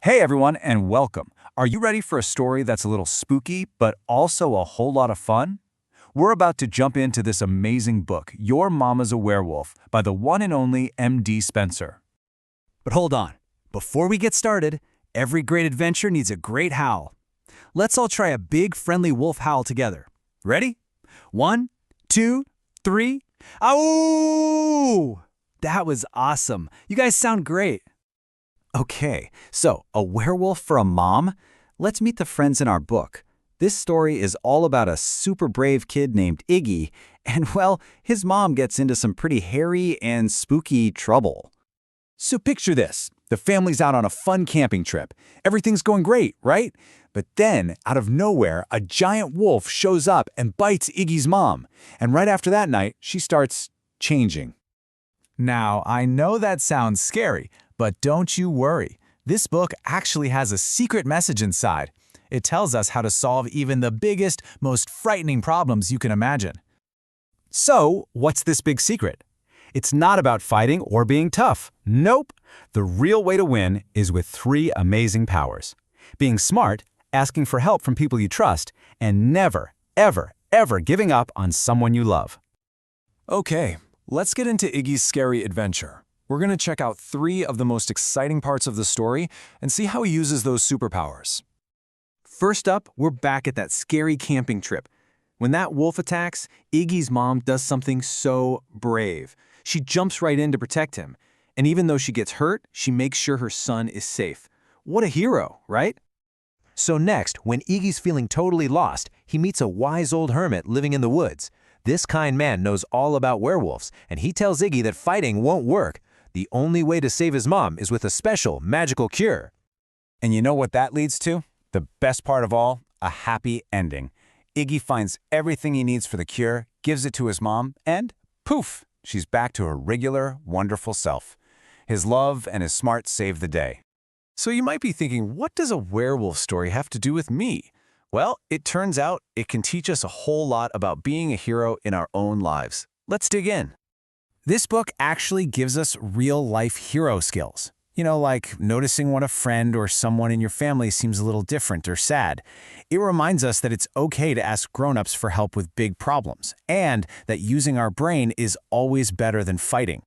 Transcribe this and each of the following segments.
Hey everyone, and welcome. Are you ready for a story that's a little spooky, but also a whole lot of fun? We're about to jump into this amazing book, Your Mama's a Werewolf, by the one and only M.D. Spenser. But hold on. Before we get started, every great adventure needs a great howl. Let's all try a big, friendly wolf howl together. Ready? 1, 2, 3. Ow! That was awesome. You guys sound great. Okay, so a werewolf for a mom? Let's meet the friends in our book. This story is all about a super brave kid named Iggy, and well, his mom gets into some pretty hairy and spooky trouble. So picture this. The family's out on a fun camping trip. Everything's going great, right? But then, out of nowhere, a giant wolf shows up and bites Iggy's mom. And right after that night, she starts changing. Now, I know that sounds scary, but don't you worry. This book actually has a secret message inside. It tells us how to solve even the biggest, most frightening problems you can imagine. So, what's this big secret? It's not about fighting or being tough. Nope. The real way to win is with 3 amazing powers. Being smart, asking for help from people you trust, and never, ever, ever giving up on someone you love. Okay, let's get into Iggy's scary adventure. We're going to check out 3 of the most exciting parts of the story and see how he uses those superpowers. First up, we're back at that scary camping trip. When that wolf attacks, Iggy's mom does something so brave. She jumps right in to protect him. And even though she gets hurt, she makes sure her son is safe. What a hero, right? So next, when Iggy's feeling totally lost, he meets a wise old hermit living in the woods. This kind man knows all about werewolves, and he tells Iggy that fighting won't work. The only way to save his mom is with a special, magical cure. And you know what that leads to? The best part of all, a happy ending. Iggy finds everything he needs for the cure, gives it to his mom, and poof, she's back to her regular, wonderful self. His love and his smarts save the day. So you might be thinking, what does a werewolf story have to do with me? Well, it turns out it can teach us a whole lot about being a hero in our own lives. Let's dig in. This book actually gives us real-life hero skills. You know, like noticing when a friend or someone in your family seems a little different or sad. It reminds us that it's okay to ask grown-ups for help with big problems, and that using our brain is always better than fighting.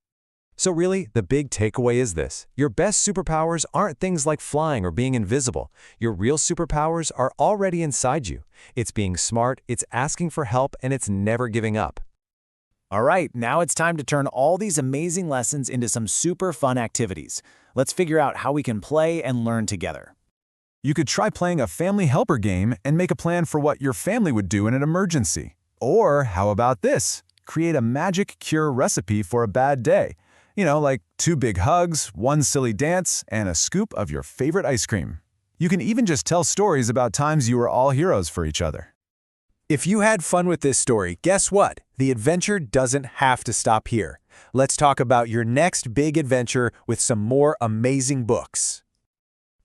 So really, the big takeaway is this. Your best superpowers aren't things like flying or being invisible. Your real superpowers are already inside you. It's being smart, it's asking for help, and it's never giving up. All right, now it's time to turn all these amazing lessons into some super fun activities. Let's figure out how we can play and learn together. You could try playing a family helper game and make a plan for what your family would do in an emergency. Or how about this? Create a magic cure recipe for a bad day. You know, like 2 big hugs, 1 silly dance, and a scoop of your favorite ice cream. You can even just tell stories about times you were all heroes for each other. If you had fun with this story, guess what? The adventure doesn't have to stop here. Let's talk about your next big adventure with some more amazing books.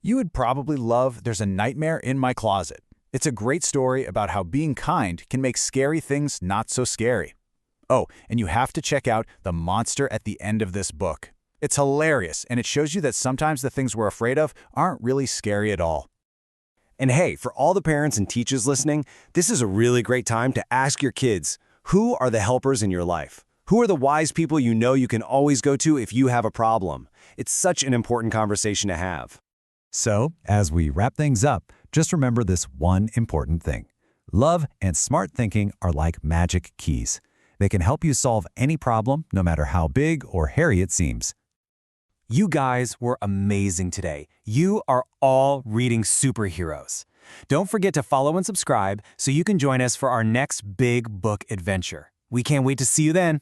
You would probably love There's a Nightmare in My Closet. It's a great story about how being kind can make scary things not so scary. Oh, and you have to check out The Monster at the End of this book. It's hilarious, and it shows you that sometimes the things we're afraid of aren't really scary at all. And hey, for all the parents and teachers listening, this is a really great time to ask your kids, who are the helpers in your life? Who are the wise people you know you can always go to if you have a problem? It's such an important conversation to have. So, as we wrap things up, just remember this one important thing. Love and smart thinking are like magic keys. They can help you solve any problem, no matter how big or hairy it seems. You guys were amazing today. You are all reading superheroes. Don't forget to follow and subscribe so you can join us for our next big book adventure. We can't wait to see you then.